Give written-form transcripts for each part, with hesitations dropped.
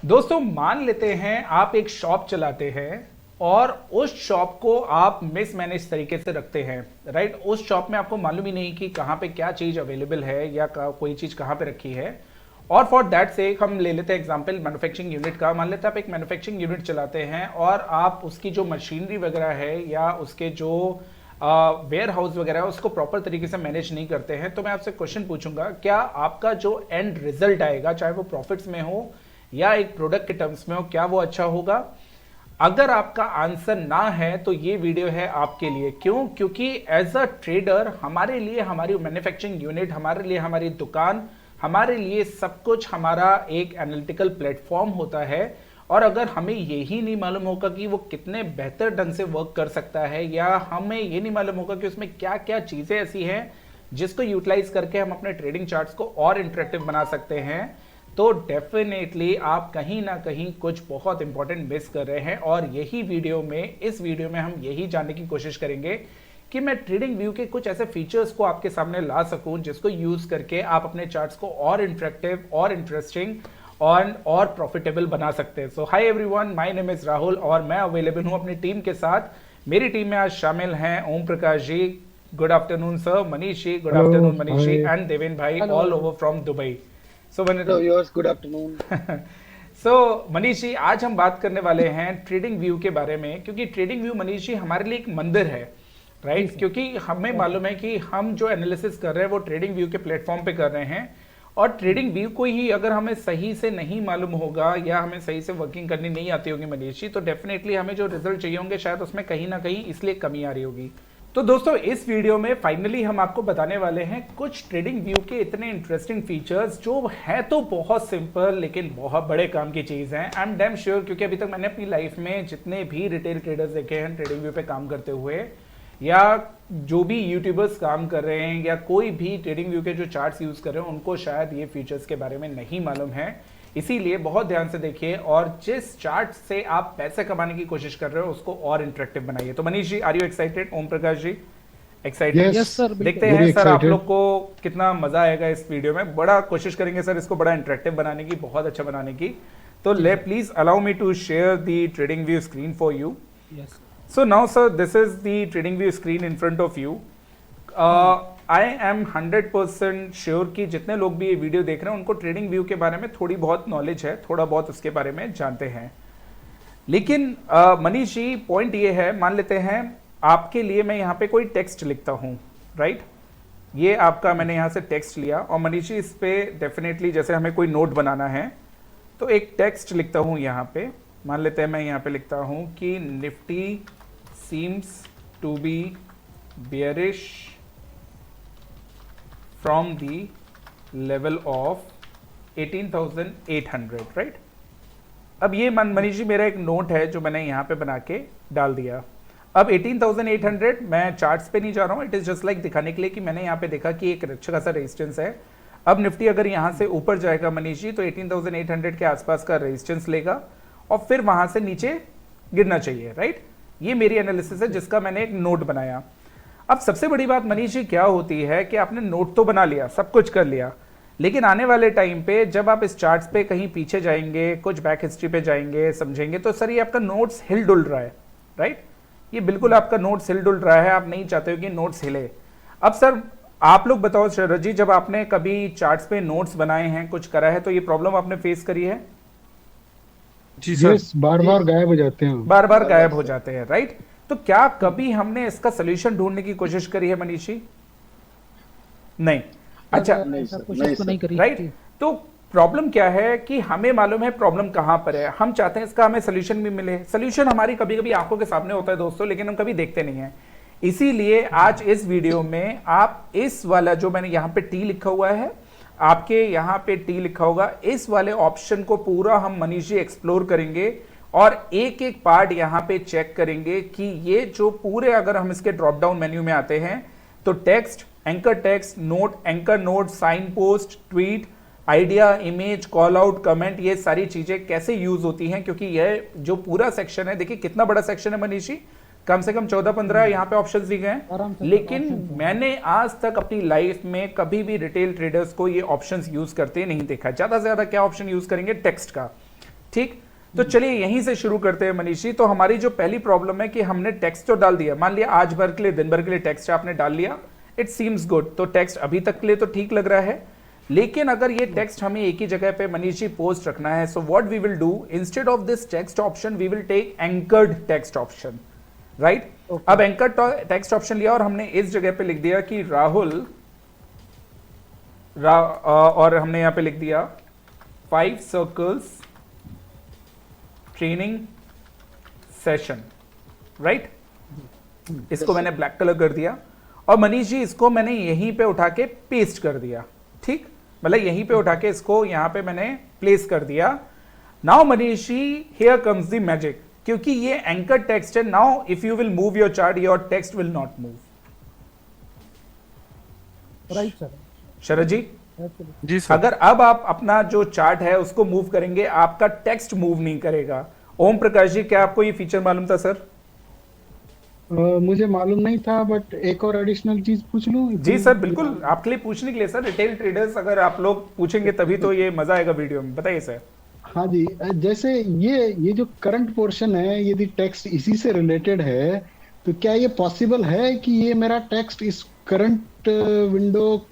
दोस्तों मान लेते हैं आप एक शॉप चलाते हैं और उस शॉप को आप मिसमैनेज तरीके से रखते हैं। राइट, उस शॉप में आपको मालूम ही नहीं कि कहाँ पे क्या चीज अवेलेबल है या कोई चीज कहाँ पे रखी है। और फॉर दैट से हम ले लेते हैं एग्जांपल मैन्युफैक्चरिंग यूनिट का। मान लेते हैं आप एक मैन्युफैक्चरिंग यूनिट चलाते हैं और आप उसकी जो मशीनरी वगैरह है या उसके जो वेयर हाउस वगैरह है उसको प्रॉपर तरीके से मैनेज नहीं करते हैं। तो मैं आपसे क्वेश्चन पूछूंगा, क्या आपका जो एंड रिजल्ट आएगा, चाहे वो प्रॉफिट्स में हो या एक प्रोडक्ट के टर्म्स में हो, क्या वो अच्छा होगा? अगर आपका आंसर ना है तो ये वीडियो है आपके लिए। क्यों? क्योंकि एज अ ट्रेडर हमारे लिए हमारी मैन्युफैक्चरिंग यूनिट, हमारे लिए हमारी दुकान, हमारे लिए सब कुछ हमारा एक एनालिटिकल प्लेटफॉर्म होता है। और अगर हमें यही नहीं मालूम होगा कि वो कितने बेहतर ढंग से वर्क कर सकता है, या हमें ये नहीं मालूम होगा कि उसमें क्या क्या चीजें ऐसी हैं जिसको यूटिलाइज करके हम अपने ट्रेडिंग चार्ट्स को और इंटरेक्टिव बना सकते हैं, तो डेफिनेटली आप कहीं ना कहीं कुछ बहुत इंपॉर्टेंट मिस कर रहे हैं। और यही इस वीडियो में हम यही जानने की कोशिश करेंगे कि मैं ट्रेडिंग व्यू के कुछ ऐसे फीचर्स को आपके सामने ला सकूं जिसको यूज करके आप अपने चार्ट्स को और इंटरेक्टिव और इंटरेस्टिंग और प्रॉफिटेबल बना सकते हैं। So hi everyone, my name is Rahul और मैं अवेलेबल हूं अपनी टीम के साथ। मेरी टीम में आज शामिल हैं Om Prakash ji, good afternoon sir, Manish ji, good afternoon Manish ji, and Deven bhai all over from Dubai. So good afternoon. So Manish ji, आज हम बात करने वाले हैं ट्रेडिंग व्यू के बारे में, क्योंकि ट्रेडिंग व्यू मनीष जी हमारे लिए एक मंदिर है। राइट, क्योंकि हमें मालूम है कि हम जो एनालिसिस कर रहे हैं वो ट्रेडिंग व्यू के प्लेटफॉर्म पे कर रहे हैं। और ट्रेडिंग व्यू को ही अगर हमें सही से नहीं मालूम होगा या हमें सही से वर्किंग करनी नहीं आती होगी मनीष जी, तो डेफिनेटली हमें जो रिजल्ट चाहिए होंगे शायद उसमें कहीं ना कहीं इसलिए कमी आ रही होगी। तो दोस्तों इस वीडियो में फाइनली हम आपको बताने वाले हैं कुछ ट्रेडिंग व्यू के इतने इंटरेस्टिंग फीचर्स जो है तो बहुत सिंपल लेकिन बहुत बड़े काम की चीज है। आई एम डैम श्योर, क्योंकि अभी तक मैंने अपनी लाइफ में जितने भी रिटेल ट्रेडर्स देखे हैं ट्रेडिंग व्यू पे काम करते हुए, या जो भी यूट्यूबर्स काम कर रहे हैं या कोई भी ट्रेडिंग व्यू के जो चार्ट्स यूज कर रहे हैं, उनको शायद ये फीचर्स के बारे में नहीं मालूम है। इसीलिए बहुत ध्यान से देखिए और जिस चार्ट से आप पैसे कमाने की कोशिश कर रहे हो उसको और इंटरेक्टिव बनाइए। तो Manish ji, are you excited? Om Prakash ji excited? Yes sir, देखते हैं सर आप लोग को कितना मजा आएगा इस वीडियो में। बड़ा कोशिश करेंगे सर इसको बड़ा इंटरेक्टिव बनाने की, बहुत अच्छा बनाने की। तो ले please allow me to share the TradingView screen for you. So now sir, this is the trading view screen in front of you. I am 100% sure कि जितने लोग भी ये वीडियो देख रहे हैं उनको ट्रेडिंग व्यू के बारे में थोड़ी बहुत नॉलेज है, थोड़ा बहुत उसके बारे में जानते हैं। लेकिन मनीष जी, पॉइंट ये है, मान लेते हैं आपके लिए मैं यहाँ पे कोई टेक्स्ट लिखता हूँ। राइट, ये आपका मैंने यहाँ से टेक्स्ट लिया और मनीष जी इस पे डेफिनेटली जैसे हमें कोई नोट बनाना है तो एक टेक्स्ट लिखता हूँ यहाँ पे। मान लेते हैं मैं यहाँ पे लिखता हूँ कि Nifty seems to be bearish from the level of 18,800, right. अब ये मनीष जी मेरा एक नोट है जो मैंने यहाँ पे बना के डाल दिया। अब 18,800 मैं चार्ट्स पे नहीं जा रहा हूँ, इट इज जस्ट लाइक दिखाने के लिए कि मैंने यहाँ पे देखा कि एक अच्छा खासा रेजिस्टेंस है। अब निफ्टी अगर यहाँ से ऊपर जाएगा मनीष जी तो 18,800 के आसपास का रेजिस्टेंस लेगा और फिर वहां से नीचे गिरना चाहिए। राइट, ये मेरी एनालिसिस है जिसका मैंने एक नोट बनाया। अब सबसे बड़ी बात मनीष जी क्या होती है कि आपने नोट तो बना लिया, सब कुछ कर लिया, लेकिन आने वाले टाइम पे जब आप इस चार्ट्स पे कहीं पीछे जाएंगे, कुछ बैक हिस्ट्री पे जाएंगे, समझेंगे, तो सर ये आपका नोट्स हिल डुल रहा है। राइट, ये बिल्कुल आपका नोट्स हिल डुल रहा है, आप नहीं चाहते हो कि नोट्स हिले। अब सर आप लोग बताओ शरद जी, जब आपने कभी चार्ट्स पे नोट्स बनाए हैं, कुछ करा है, तो ये प्रॉब्लम आपने फेस करी है? जी सर, बार बार गायब हो जाते हैं, बार बार गायब हो जाते हैं। राइट, तो क्या कभी हमने इसका सोल्यूशन ढूंढने की कोशिश करी है मनीष जी? नहीं। अच्छा, नहीं करी। राइट, तो प्रॉब्लम क्या है कि हमें मालूम है प्रॉब्लम कहां पर है, हम चाहते हैं इसका हमें सोल्यूशन भी मिले। सोल्यूशन हमारी कभी कभी आंखों के सामने होता है दोस्तों, लेकिन हम कभी देखते नहीं है। इसीलिए आज इस वीडियो में आप इस वाला जो मैंने यहाँ पे टी लिखा हुआ है, आपके यहाँ पे टी लिखा होगा, इस वाले ऑप्शन को पूरा हम मनीष जी एक्सप्लोर करेंगे और एक एक पार्ट यहाँ पे चेक करेंगे कि ये जो पूरे, अगर हम इसके ड्रॉप डाउन मेन्यू में आते हैं तो text, anchor text, note, anchor note, sign post, tweet, idea, image, call out, comment, ये सारी चीजें कैसे यूज होती हैं, क्योंकि ये जो पूरा सेक्शन है, देखिए कितना बड़ा सेक्शन है मनीष जी, कम से कम 14-15 यहाँ पे ऑप्शंस दिए गए। लेकिन मैंने आज तक अपनी लाइफ में कभी भी रिटेल ट्रेडर्स को ये ऑप्शंस यूज करते नहीं देखा। ज्यादा से ज्यादा क्या ऑप्शन यूज करेंगे? टेक्स्ट का। ठीक, तो चलिए यहीं से शुरू करते हैं मनीष जी। तो हमारी जो पहली प्रॉब्लम है कि हमने टेक्स्ट तो डाल दिया, मान लिया आज भर के लिए, दिन भर के लिए टेक्स्ट आपने डाल लिया, इट सीम्स गुड, तो टेक्स्ट अभी तक के लिए तो ठीक लग रहा है। लेकिन अगर ये टेक्स्ट हमें एक ही जगह पे मनीष जी पोस्ट रखना है, so what we will do, instead of this text option we will take anchored text option, right. अब एंकर्ड टेक्स्ट ऑप्शन लिया और हमने इस जगह पे लिख दिया कि राहुल और हमने यहां पे लिख दिया 5 सर्कल्स ट्रेनिंग सेशन, राइट। इसको मैंने ब्लैक कलर कर दिया और मनीष जी इसको मैंने यहीं पे उठा के पेस्ट कर दिया, ठीक, मतलब यहीं पे उठा के इसको यहां पे मैंने प्लेस कर दिया। Now Manish ji here comes the magic, क्योंकि ये एंकर टेक्स्ट है। Now if you will move your chart, your text will not move, right sir. Sharad ji जी सर। अगर अब आप अपना जो चार्ट है उसको मूव करेंगे, आपका टेक्स्ट मूव नहीं करेगा। ओम प्रकाश जी, क्या आपको ये फीचर मालूम था सर? मुझे मालूम नहीं था, बट एक और एडिशनल चीज पूछ लूं? जी सर, बिल्कुल आपके लिए पूछने के लिए सर, रिटेल ट्रेडर्स अगर आप लोग पूछेंगे तभी तो ये मजा आएगा वीडियो में, बताइए सर। हाँ जी, जैसे ये जो करंट पोर्शन है, यदि टेक्स्ट इसी से रिलेटेड है, तो क्या ये पॉसिबल है कि ये मेरा टेक्स्ट इस करंट विंडो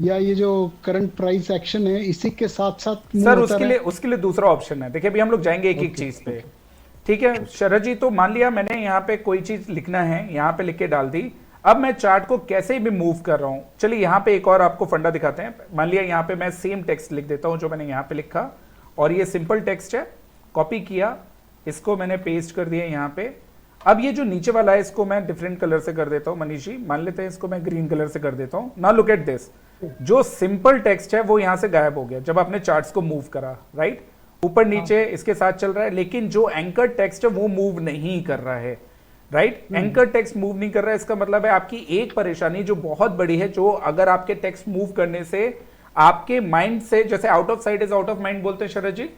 या ये जो करंट प्राइस एक्शन है इसी के साथ साथ सर उसके लिए दूसरा ऑप्शन है। देखिए अभी हम लोग जाएंगे एक एक चीज पे, ठीक है शरद जी। तो मान लिया मैंने यहाँ पे कोई चीज लिखना है, यहाँ पे लिख के डाल दी। अब मैं चार्ट को कैसे भी मूव कर रहा हूँ, चलिए यहाँ पे एक और आपको फंडा दिखाते हैं। मान लिया यहाँ पे मैं सेम टेक्स्ट लिख देता हूँ जो मैंने यहाँ पे लिखा, और ये सिंपल टेक्स्ट है, कॉपी किया, इसको मैंने पेस्ट कर दिया यहाँ पे। अब ये जो नीचे वाला है इसको मैं डिफरेंट कलर से कर देता हूँ मनीष जी, मान लेते हैं इसको मैं ग्रीन कलर से कर देता हूँ। नाउ लुक एट दिस, जो सिंपल टेक्स्ट है वो यहां से गायब हो गया जब आपने चार्ट्स को मूव करा, राइट। ऊपर नीचे इसके साथ चल रहा है, लेकिन जो एंकर टेक्स्ट है वो मूव नहीं कर रहा है, राइट। एंकर टेक्स्ट मूव नहीं कर रहा है, इसका मतलब है आपकी एक परेशानी जो बहुत बड़ी है, जो अगर आपके टेक्स्ट मूव करने से आपके माइंड से, जैसे out of site is out of mind बोलते हैं शरद जी,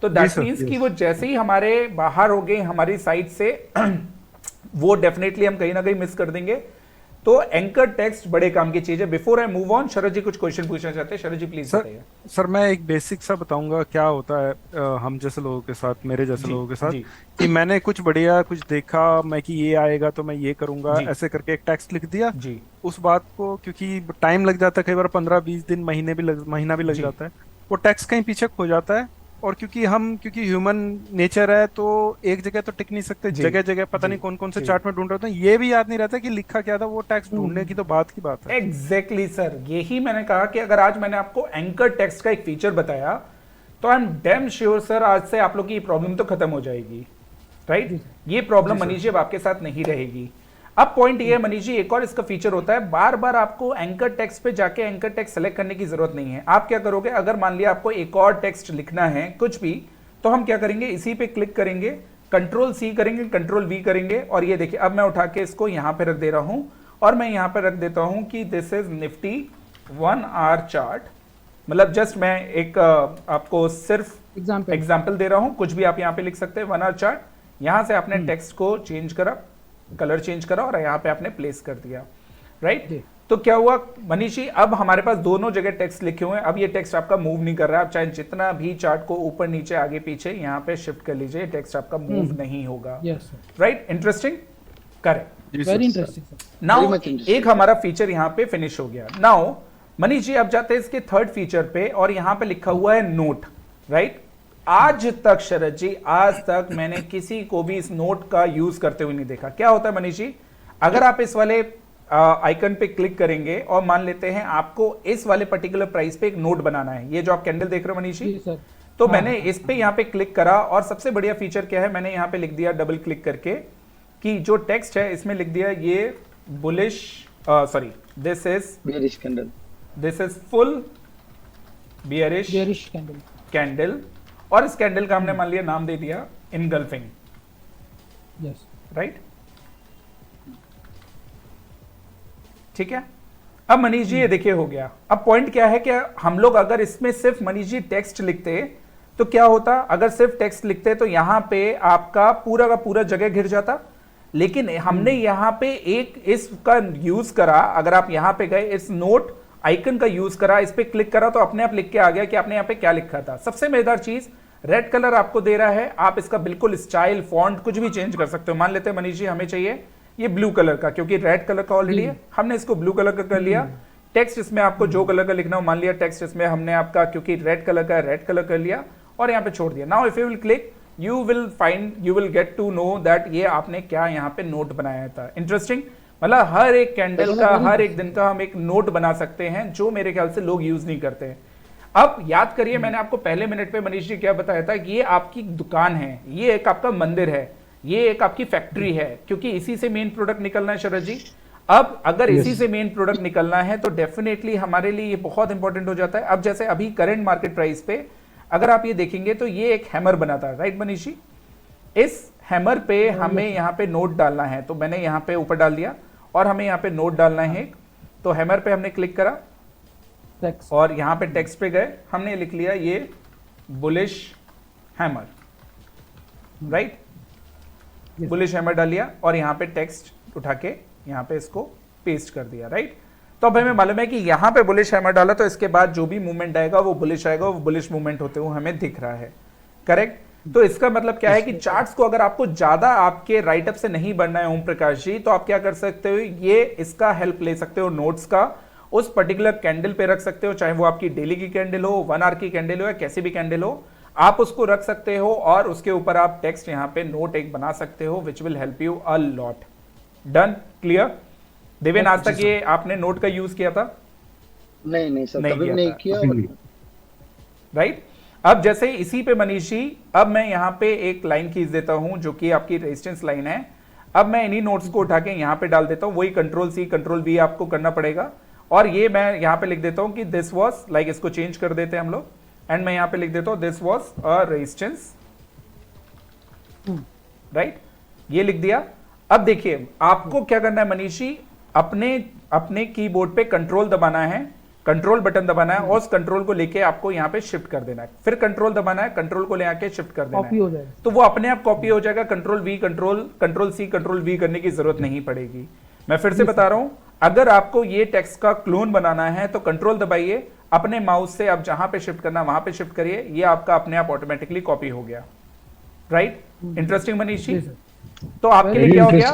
तो दैट मीन्स कि वो जैसे ही हमारे बाहर हो गए हमारी साइट से वो डेफिनेटली हम कहीं ना कहीं मिस कर देंगे। तो एंकर टेक्स्ट बड़े काम की चीज है। बिफोर आई मूव ऑन, शरद जी कुछ क्वेश्चन पूछना चाहते हैं, शरद जी प्लीज बताइए। सर मैं एक बेसिक सा बताऊंगा क्या होता है हम जैसे लोगों के साथ, मेरे जैसे लोगों के साथ, कि मैंने कुछ बढ़िया कुछ देखा मैं कि ये आएगा तो मैं ये करूंगा, ऐसे करके एक टेक्स्ट लिख दिया जी। उस बात को, क्योंकि टाइम लग जाता है कई बार 15-20 दिन, महीना भी लग जाता है, वो टेक्स्ट कहीं पीछे खो जाता है। और क्योंकि ह्यूमन नेचर है तो एक जगह तो टिक नहीं सकते, जगह जगह पता नहीं कौन कौन से चार्ट में ढूंढ रहे होते हैं, ये भी याद नहीं रहता कि लिखा क्या था, वो टेक्स्ट ढूंढने की तो बात की बात है। एग्जैक्टली सर, यही मैंने कहा कि अगर आज मैंने आपको एंकर टेक्स्ट का एक फीचर बताया तो आई एम डैम श्योर सर आज से आप लोग की ये प्रॉब्लम तो खत्म हो जाएगी, राइट। ये प्रॉब्लम मनीष जी अब आपके साथ नहीं रहेगी। अब पॉइंट ये है मनीष जी, एक और इसका फीचर होता है, बार बार आपको एंकर टेक्स्ट पे जाके एंकर टेक्स्ट सेलेक्ट करने की जरूरत नहीं है। आप क्या करोगे, अगर मान लिया आपको एक और टेक्स्ट लिखना है कुछ भी, तो हम क्या करेंगे, इसी पे क्लिक करेंगे, कंट्रोल सी करेंगे, कंट्रोल वी करेंगे, और ये देखिए अब मैं उठा के इसको यहां पे रख दे रहा हूं, और मैं यहां पे रख देता हूं कि this is Nifty 1 our chart. मतलब जस्ट मैं एक आपको सिर्फ एग्जाम्पल दे रहा हूं, कुछ भी आप यहां पे लिख सकते हैं, 1 आवर चार्ट। यहां से आपने टेक्स्ट को चेंज करा, कलर चेंज करा, और यहां पे आपने प्लेस कर दिया, राइट। तो क्या हुआ मनीष जी, अब हमारे पास दोनों जगह टेक्स्ट लिखे हुए हैं। अब ये टेक्स्ट आपका मूव नहीं कर रहा है, आप चाहे जितना भी चार्ट को ऊपर नीचे आगे पीछे यहाँ पे शिफ्ट कर लीजिए, टेक्स्ट आपका मूव नहीं होगा, right. Interesting, correct, very interesting. Now एक हमारा फीचर यहाँ पे फिनिश हो गया। नाउ मनीष जी अब जाते हैं इसके थर्ड फीचर पे, और यहाँ पे लिखा हुआ है नोट, राइट। आज तक शरद जी, आज तक मैंने किसी को भी इस नोट का यूज करते हुए नहीं देखा। क्या होता है मनीष जी, अगर आप इस वाले आइकन पे क्लिक करेंगे और मान लेते हैं आपको इस वाले पर्टिकुलर प्राइस पे एक नोट बनाना है, ये जो आप कैंडल देख रहे हो मनीष जी, तो मैंने इस पे यहाँ पे क्लिक करा, और सबसे बढ़िया फीचर क्या है, मैंने यहाँ पे लिख दिया डबल क्लिक करके कि जो टेक्स्ट है इसमें लिख दिया ये bullish, sorry this is bearish candle, this is full bearish candle, और इस कैंडल का हमने मान लिया नाम दे दिया इनगल्फिंग, राइट। ठीक है, अब मनीष जी ये देखिए हो गया। अब पॉइंट क्या है कि हम लोग अगर इसमें सिर्फ मनीष जी टेक्स्ट लिखते तो क्या होता, अगर सिर्फ टेक्स्ट लिखते तो यहां पे आपका पूरा का पूरा जगह घिर जाता, लेकिन हमने यहां पे एक इसका यूज करा। अगर आप यहां पे गए, इस नोट आइकन का यूज करा, इस पे क्लिक करा, तो अपने आप लिख के आ गया कि आपने यहां पे क्या लिखा था। सबसे मजेदार चीज, रेड कलर आपको दे रहा है, आप इसका बिल्कुल स्टाइल फॉन्ट कुछ भी चेंज कर सकते हो। मान लेते हैं मनीष जी हमें चाहिए ये ब्लू कलर का, क्योंकि रेड कलर का ऑलरेडी है, हमने इसको ब्लू कलर का कर लिया। टेक्स्ट इसमें आपको जो कलर का लिखना हो, मान लिया टेक्स्ट इसमें हमने आपका क्योंकि रेड कलर का रेड कलर कर लिया और यहाँ पे छोड़ दिया। Now if you will click you will get to know that ये आपने क्या यहाँ पे नोट बनाया था। इंटरेस्टिंग, मतलब हर एक कैंडल का, हर एक दिन का हम एक नोट बना सकते हैं, जो मेरे ख्याल से लोग यूज नहीं करते हैं। अब याद करिए मैंने आपको पहले मिनट पे मनीष जी क्या बताया था कि ये आपकी दुकान है, ये एक आपका मंदिर है, ये एक आपकी फैक्ट्री है, क्योंकि इसी से मेन प्रोडक्ट निकलना है शरद जी। अब अगर इसी से मेन प्रोडक्ट निकलना है तो डेफिनेटली हमारे लिए ये बहुत इंपॉर्टेंट हो जाता है। अब जैसे अभी करंट मार्केट प्राइस पे अगर आप ये देखेंगे तो ये एक हैमर बना था, राइट मनीष जी? इस हैमर पे हमें यहाँ पे नोट डालना है, तो मैंने यहाँ पे ऊपर डाल दिया और हमें यहाँ पे नोट डालना है। तो हैमर पे हमने क्लिक करा और यहाँ पे टेक्स्ट पे गए, हमने लिख लिया ये bullish hammer, right? Bullish hammer डाल लिया और यहाँ पे टेक्स्ट उठा के यहाँ पे इसको पेस्ट कर दिया, राइट? तो अब हमें मालूम है कि यहाँ पे बुलिश हैमर डाला तो इसके बाद जो भी मूवमेंट आएगा वो बुलिश आएगा, वो बुलिश मूवमेंट होते हुए हमें दिख रहा है, करेक्ट? तो इसका मतलब क्या है कि चार्ट्स को अगर आपको ज्यादा आपके राइटअप से नहीं बढ़ना है ओम प्रकाश जी, तो आप क्या कर सकते हो, ये इसका हेल्प ले सकते हो नोट्स का, उस पर्टिकुलर कैंडल पे रख सकते हो, चाहे वो आपकी डेली की कैंडल हो, 1 आवर की कैंडल हो या कैसी भी कैंडल हो, आप उसको रख सकते हो और उसके ऊपर आप टेक्स्ट यहाँ पे नोट एक बना सकते हो, which will help you a lot. Done, clear? Deven, आज तक ये आपने नोट का यूज किया था? नहीं सर, कभी नहीं किया। राइट? अब जैसे इसी पे मनीष जी, अब मैं यहाँ पे एक लाइन खींच देता हूं जो कि आपकी रेजिस्टेंस लाइन है। अब मैं इन्हीं नोट्स को उठा के यहाँ पे डाल देता हूं, वही कंट्रोल सी कंट्रोल वी आपको करना पड़ेगा। और ये मैं यहाँ पे लिख देता हूं कि दिस वाज लाइक, इसको चेंज कर देते हैं हम लोग, एंड मैं यहाँ पे लिख देता हूं this was a resistance, right? ये लिख दिया। अब देखिए आपको क्या करना है मनीष जी, अपने कीबोर्ड पे कंट्रोल दबाना है, कंट्रोल बटन दबाना है और उस कंट्रोल को लेके आपको यहाँ पे शिफ्ट कर देना है, फिर कंट्रोल दबाना है, कंट्रोल को ले आके शिफ्ट कर देना कॉपी हो है, जाएगा। तो वो अपने आप कॉपी हो जाएगा। Control V control C control V करने की जरूरत नहीं पड़ेगी। मैं फिर से बता रहा हूं, अगर आपको ये टेक्स्ट का क्लोन बनाना है तो कंट्रोल दबाइए, अपने माउस से आप जहां पे शिफ्ट करना वहां पे शिफ्ट करिए, ये आपका अपने आप ऑटोमेटिकली कॉपी हो गया, राइट? इंटरेस्टिंग मनीष जी? तो आपके लिए क्या हो गया,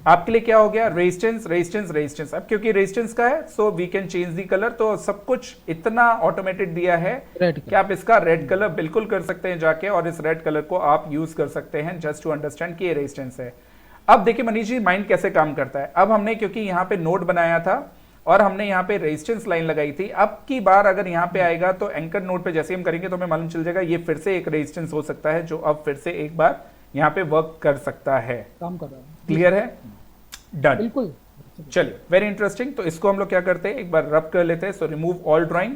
आपके लिए क्या हो गया, रेजिस्टेंस रेजिस्टेंस रेजिस्टेंस। अब क्योंकि रेजिस्टेंस का है so we can change the colour, तो सब कुछ इतना ऑटोमेटेड दिया है कि आप इसका रेड कलर बिल्कुल कर सकते हैं जाके, और इस रेड कलर को आप यूज कर सकते हैं जस्ट टू अंडरस्टैंड कि ये रेजिस्टेंस है। अब देखिए मनीष जी माइंड कैसे काम करता है। अब हमने क्योंकि यहाँ पे नोट बनाया था और हमने यहाँ पे रेजिस्टेंस लाइन लगाई थी, अब की बार अगर यहाँ पे आएगा तो एंकर नोट पे जैसे हम करेंगे तो हमें मालूम चल जाएगा ये फिर से एक रेजिस्टेंस हो सकता है जो अब फिर से एक बार यहाँ पे वर्क कर सकता है, काम कर रहा है। क्लियर है? डन, बिल्कुल। चलिए, वेरी इंटरेस्टिंग। तो इसको हम लोग क्या करते हैं, एक बार रब कर लेते हैं। So remove all drawing.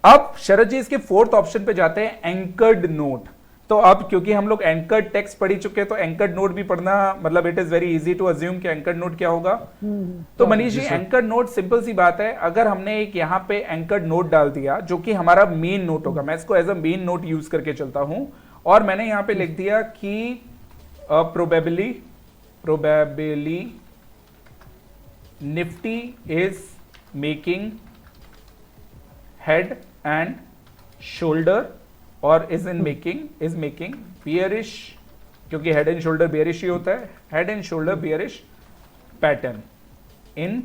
अब शरद जी इसके 4th ऑप्शन पे जाते हैं, एंकर्ड नोट। तो अब क्योंकि हम लोग एंकर्ड टेक्स्ट पढ़ चुके हैं तो एंकर्ड नोट भी पढ़ना, मतलब it is very easy to assume कि एंकर्ड नोट क्या होगा। तो Manish ji anchored note simple सी बात है, अगर हमने एक यहाँ पे एंकर्ड नोट डाल दिया जो कि हमारा मेन नोट होगा, मैं इसको as a main note use करके चलता हूं, और मैंने यहाँ पे लिख दिया कि probably Nifty is making head and shoulder और इज मेकिंग बियरिश, क्योंकि हेड एंड शोल्डर बियरिश ही होता है, head and shoulder bearish pattern in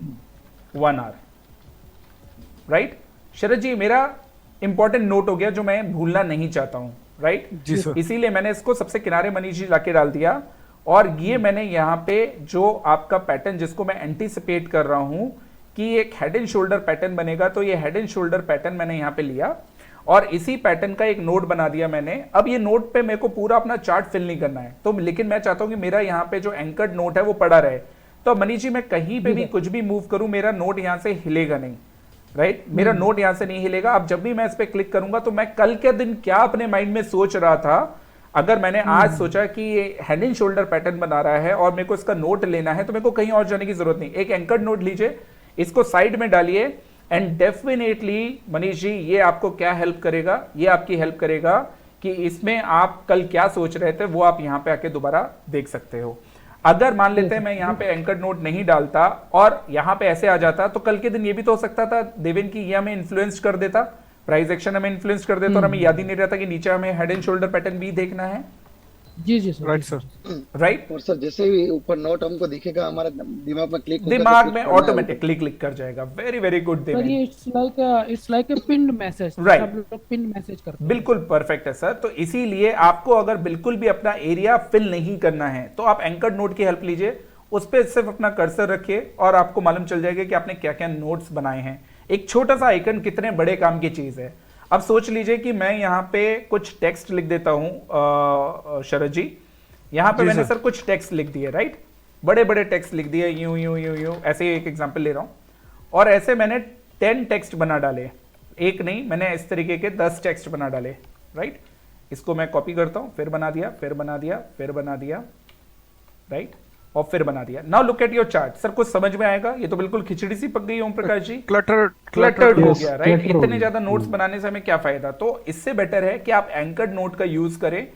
1 hour, right? Sharad ji मेरा इंपॉर्टेंट नोट हो गया जो मैं भूलना नहीं चाहता हूं, राइट? जी सर। इसीलिए मैंने इसको सबसे किनारे मनीष जी लाके डाल दिया, और ये मैंने यहाँ पे जो आपका पैटर्न जिसको मैं एंटीसिपेट कर रहा हूं कि एक हेड एंड शोल्डर पैटर्न बनेगा, तो ये हेड एंड शोल्डर पैटर्न मैंने यहाँ पे लिया और इसी पैटर्न का एक नोट बना दिया मैंने। अब ये नोट पे मेरे को पूरा अपना चार्ट फिल नहीं करना है, तो लेकिन मैं चाहता हूं कि मेरा यहाँ पे जो एंकर्ड नोट है वो पड़ा रहे। तो मनीष जी मैं कहीं पे भी कुछ भी मूव करूं, मेरा नोट यहाँ से हिलेगा नहीं, राइट? मेरा नोट यहां से नहीं हिलेगा। अब जब भी मैं इस पे क्लिक करूंगा तो मैं कल के दिन क्या अपने माइंड में सोच रहा था, अगर मैंने आज सोचा कि ये हेड एंड शोल्डर पैटर्न बना रहा है और मेरे को इसका नोट लेना है, तो मेरे को कहीं और जाने की जरूरत नहीं, एक एंकर्ड नोट लीजिए, इसको साइड में डालिए, एंड डेफिनेटली मनीष जी ये आपको क्या हेल्प करेगा, ये आपकी हेल्प करेगा कि इसमें आप कल क्या सोच रहे थे वो आप यहाँ पे आके दोबारा देख सकते हो। अगर मान लेते हैं मैं यहाँ पे एंकर नोट नहीं डालता और यहाँ पे ऐसे आ जाता, तो कल के दिन ये भी तो हो सकता था देवेन की ये हमें इन्फ्लुएंस कर देता, प्राइस एक्शन हमें इन्फ्लुएंस कर देता और हमें याद ही नहीं रहता कि नीचे हमें हेड एंड शोल्डर पैटर्न भी देखना है। जी जी सर, राइट सर, राइट। और सर जैसे ही ऊपर नोट हमको दिखेगा हमारा दिमाग में क्लिक दिमाग में ऑटोमेटिकली क्लिक कर जाएगा। Very very good sir Devendra. ये it's like a pinned message, Right. सब लोग पिन मैसेज करते हैं। बिल्कुल परफेक्ट है सर। तो इसीलिए आपको अगर बिल्कुल भी अपना एरिया फिल नहीं करना है तो आप एंकर्ड नोट की हेल्प लीजिए, उस पर सिर्फ अपना कर्सर रखिए और आपको मालूम चल जाएगा कि आपने क्या क्या नोट्स बनाए हैं। एक छोटा सा आइकन कितने बड़े काम की चीज है। अब सोच लीजिए कि मैं यहाँ पे कुछ टेक्स्ट लिख देता हूं शरद जी, यहाँ पे मैंने सर कुछ टेक्स्ट लिख दिए, राइट, बड़े बड़े टेक्स्ट लिख दिए, यूं यूं यूं यूं, ऐसे एक एग्जांपल ले रहा हूं और ऐसे मैंने 10 टेक्स्ट बना डाले, एक नहीं, मैंने इस तरीके के 10 टेक्स्ट बना डाले, राइट। इसको मैं कॉपी करता हूं, फिर बना दिया, फिर बना दिया, फिर बना दिया, राइट, और फिर बना दिया। Now look at your chart. Sir कुछ समझ में आएगा? ये तो बिल्कुल खिचड़ी सी पक गई ओम प्रकाश जी, क्लटर्ड हो गया, राइट। इतने ज्यादा नोट्स बनाने से हमें क्या फायदा? तो इससे बेटर है कि आप एंकर्ड नोट का यूज करें,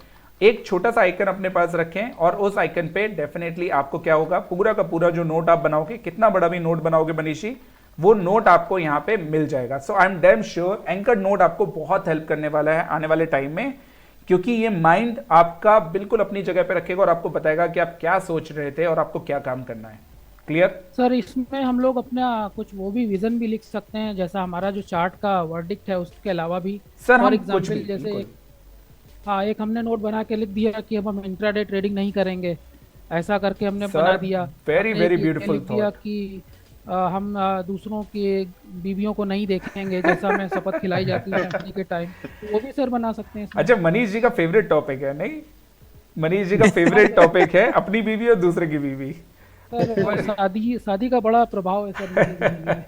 एक छोटा सा आइकन अपने पास रखें और उस आइकन पे डेफिनेटली आपको क्या होगा, पूरा का पूरा जो नोट आप बनाओगे, कितना बड़ा भी नोट बनाओगे मनीषी, वो नोट आपको यहाँ पे मिल जाएगा। So I am damn sure anchored note आपको बहुत हेल्प करने वाला है आने वाले टाइम में, क्योंकि ये माइंड आपका बिल्कुल अपनी जगह पे रखेगा और आपको बताएगा कि आप क्या सोच रहे थे और आपको क्या काम करना है। Clear sir? इसमें हम लोग अपना कुछ वो भी विजन भी लिख सकते हैं, जैसा हमारा जो चार्ट का वर्डिक्ट है उसके अलावा भी। सर फॉर हम कुछ भी, एग्जांपल जैसे बिल्कुल। हाँ, एक हमने नोट बना के लिख दिया कि अब हम इंट्राडे ट्रेडिंग नहीं करेंगे, ऐसा करके हमने बना दिया। वेरी एक वेरी लिख ब्यूटीफुल दिया थॉट। कि हम दूसरों की बीवियों को नहीं देखेंगे, जैसा हमें शपथ खिलाई जाती है शादी के टाइम, तो वो भी सर बना सकते हैं इसमें। अच्छा, मनीष जी का फेवरेट टॉपिक है, नहीं, मनीष जी का फेवरेट टॉपिक है अपनी बीवी और दूसरे की बीवी। सर शादी का बड़ा प्रभाव है सर मेरी जिंदगी में।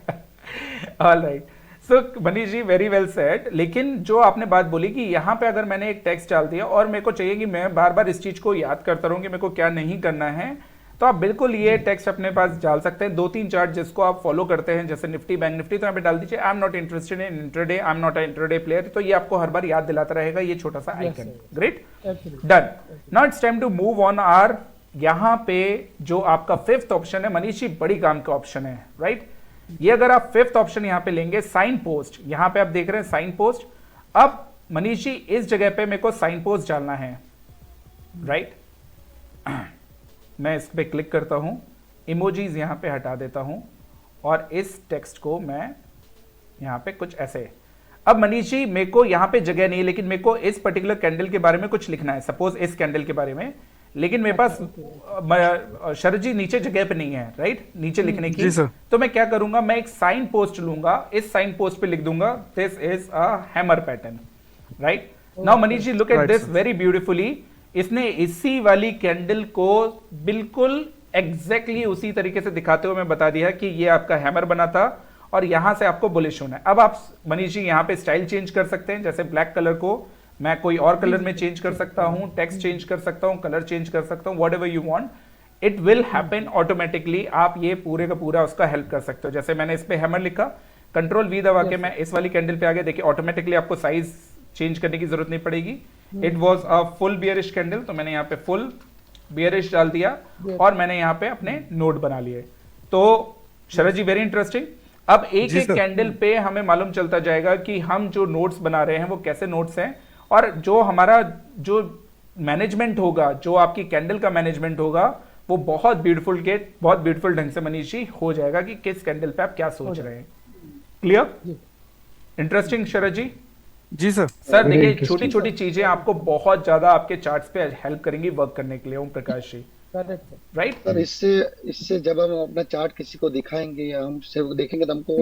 ऑल राइट, सो मनीष जी वेरी वेल सेड। लेकिन जो आपने बात बोली कि यहाँ पे अगर मैंने एक टेक्स्ट डाल दिया और मेरे को चाहिए कि मैं बार बार इस चीज को याद करता रहूं कि मेरे को क्या नहीं करना है, तो आप बिल्कुल ये टेक्स्ट अपने पास डाल सकते हैं। 2-3 चार्ट जिसको आप फॉलो करते हैं, जैसे निफ्टी, बैंक निफ्टी, तो यहाँ पे डाल दीजिए I am not interested in intraday, I am not a intraday player, तो ये आपको हर बार याद दिलाता रहेगा ये छोटा सा icon. Great, done. Now it's time to move on our, यहाँ पे जो आपका 5th ऑप्शन है मनीष जी, बड़ी काम का ऑप्शन है, राइट। ये अगर आप 5th ऑप्शन यहाँ पे लेंगे, साइन पोस्ट, यहाँ पे आप देख रहे हैं साइन पोस्ट। अब मनीष जी इस जगह पे मेरे को साइन पोस्ट डालना है, राइट। मैं इस पे क्लिक करता हूं, इमोजीज यहां पे हटा देता हूं और इस टेक्स्ट को मैं यहां पे कुछ ऐसे। अब मनीष जी मेरे को यहां पे जगह नहीं है, लेकिन मेरे को इस पर्टिकुलर कैंडल के बारे में कुछ लिखना है, सपोज इस कैंडल के बारे में, लेकिन मेरे पास शरद जी नीचे जगह पे नहीं है, राइट, नीचे लिखने की। तो मैं क्या करूंगा, मैं एक साइन पोस्ट लूंगा, इस साइन पोस्ट पे लिख दूंगा this is a hammer pattern, right. Now Manish ji look at this very beautifully. इसने इसी वाली कैंडल को बिल्कुल एग्जैक्टली उसी तरीके से दिखाते हुए मैं बता दिया कि ये आपका हैमर बना था और यहां से आपको बुलिश होना है। अब आप मनीष जी यहां पे स्टाइल चेंज कर सकते हैं, जैसे ब्लैक कलर को मैं कोई और कलर में चेंज कर सकता हूं, टेक्स्ट चेंज कर सकता हूं, कलर चेंज कर सकता हूं, whatever you want, it will happen automatically. आप ये पूरे का पूरा उसका हेल्प कर सकते हो। जैसे मैंने इस पे हैमर लिखा, कंट्रोल वी दबा के मैं इस वाली कैंडल पे आ गया, देखिए ऑटोमेटिकली आपको साइज चेंज करने की जरूरत नहीं पड़ेगी। It was a full bearish candle, तो मैंने यहाँ पे फुल बियरिश डाल दिया और मैंने यहाँ पे अपने नोट बना लिए। तो शरद जी वेरी इंटरेस्टिंग। अब एक एक कैंडल पे हमें मालूम चलता जाएगा कि हम जो नोट्स बना रहे हैं वो कैसे नोट्स हैं, और जो हमारा जो मैनेजमेंट होगा, जो आपकी कैंडल का मैनेजमेंट होगा, वो बहुत ब्यूटीफुल ढंग से मनीष जी हो जाएगा कि किस कैंडल पे आप क्या सोच रहे हैं। क्लियर? इंटरेस्टिंग शरद जी? जी सर। सर देखिए छोटी छोटी चीजें आपको बहुत ज्यादा आपके चार्ट्स पे हेल्प करेंगी वर्क करने के लिए ओम प्रकाश जी, राइट। सर इससे जब हम अपना चार्ट किसी को दिखाएंगे या हम से देखेंगे तो हमको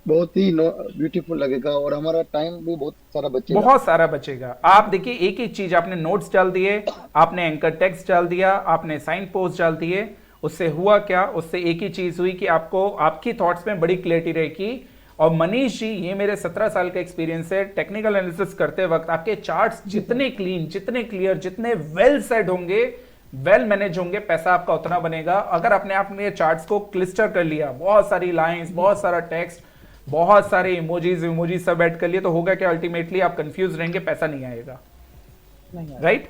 बहुत ही ब्यूटीफुल लगेगा और हमारा टाइम भी बहुत सारा बचेगा। आप देखिए एक एक चीज, आपने नोट्स डाल दिए, आपने एंकर टेक्स्ट डाल दिया, आपने साइन पोस्ट डाल दिए, उससे हुआ क्या, उससे एक ही चीज हुई कि आपको आपकी थॉट्स में बड़ी क्लैरिटी रहेगी। और मनीष जी, ये मेरे 17 साल का एक्सपीरियंस है, टेक्निकल एनालिसिस करते वक्त आपके चार्ट्स जितने क्लीन, जितने क्लियर, जितने वेल सेट होंगे, वेल मैनेज होंगे, पैसा आपका उतना बनेगा। अगर आपने चार्ट्स को क्लिस्टर कर लिया, बहुत सारी लाइंस, बहुत सारा टेक्स्ट, बहुत सारे इमोजीज सब ऐड कर लिए, तो होगा क्या, अल्टीमेटली आप कंफ्यूज रहेंगे, पैसा नहीं आएगा, राइट।